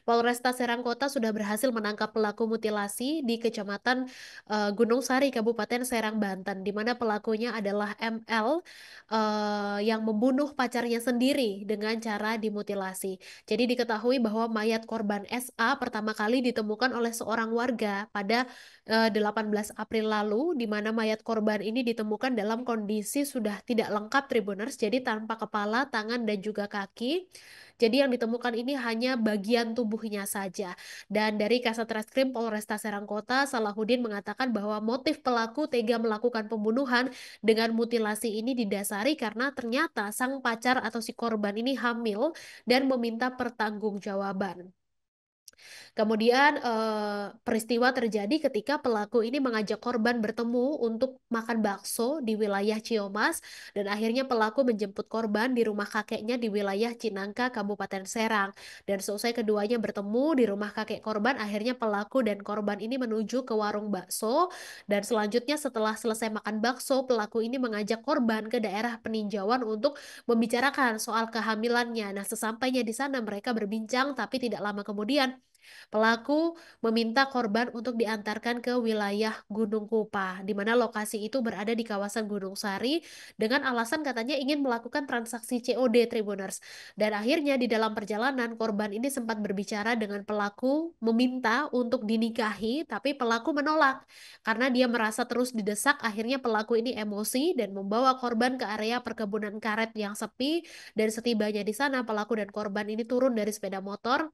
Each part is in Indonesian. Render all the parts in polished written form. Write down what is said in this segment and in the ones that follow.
Polresta Serang Kota sudah berhasil menangkap pelaku mutilasi di Kecamatan Gunung Sari, Kabupaten Serang, Banten, di mana pelakunya adalah ML yang membunuh pacarnya sendiri dengan cara dimutilasi. Jadi diketahui bahwa mayat korban SA pertama kali ditemukan oleh seorang warga pada 18 April lalu, di mana mayat korban ini ditemukan dalam kondisi sudah tidak lengkap Tribuners, jadi tanpa kepala, tangan, dan juga kaki. Jadi yang ditemukan ini hanya bagian tubuhnya saja. Dan dari Kasat Reskrim Polresta Serangkota, Salahuddin mengatakan bahwa motif pelaku tega melakukan pembunuhan dengan mutilasi ini didasari karena ternyata sang pacar atau si korban ini hamil dan meminta pertanggungjawaban. Kemudian peristiwa terjadi ketika pelaku ini mengajak korban bertemu untuk makan bakso di wilayah Ciomas dan akhirnya pelaku menjemput korban di rumah kakeknya di wilayah Cinangka, Kabupaten Serang. Dan seusai keduanya bertemu di rumah kakek korban, akhirnya pelaku dan korban ini menuju ke warung bakso dan selanjutnya setelah selesai makan bakso, pelaku ini mengajak korban ke daerah peninjauan untuk membicarakan soal kehamilannya. Nah, sesampainya di sana mereka berbincang tapi tidak lama kemudian pelaku meminta korban untuk diantarkan ke wilayah Gunung Kupah, di mana lokasi itu berada di kawasan Gunung Sari dengan alasan katanya ingin melakukan transaksi COD Tribuners. Dan akhirnya di dalam perjalanan korban ini sempat berbicara dengan pelaku meminta untuk dinikahi, tapi pelaku menolak karena dia merasa terus didesak. Akhirnya pelaku ini emosi dan membawa korban ke area perkebunan karet yang sepi dan setibanya di sana pelaku dan korban ini turun dari sepeda motor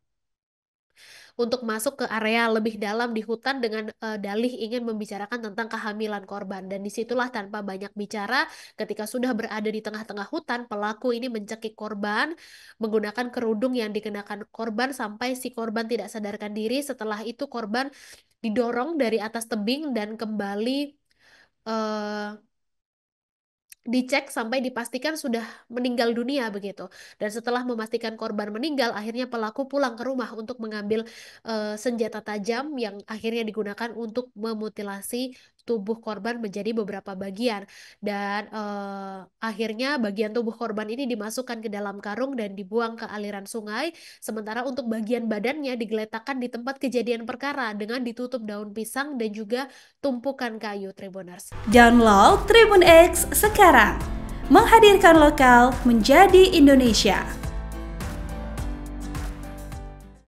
untuk masuk ke area lebih dalam di hutan dengan dalih ingin membicarakan tentang kehamilan korban. Dan disitulah tanpa banyak bicara, ketika sudah berada di tengah-tengah hutan, pelaku ini mencekik korban menggunakan kerudung yang dikenakan korban sampai si korban tidak sadarkan diri. Setelah itu korban didorong dari atas tebing dan kembali eh, dicek sampai dipastikan sudah meninggal dunia begitu. Dan setelah memastikan korban meninggal, akhirnya pelaku pulang ke rumah untuk mengambil senjata tajam yang akhirnya digunakan untuk memutilasi tubuh korban menjadi beberapa bagian. Dan akhirnya bagian tubuh korban ini dimasukkan ke dalam karung dan dibuang ke aliran sungai. Sementara untuk bagian badannya digeletakkan di tempat kejadian perkara dengan ditutup daun pisang dan juga tumpukan kayu, Tribuners. Download Tribun X sekarang, menghadirkan lokal menjadi Indonesia.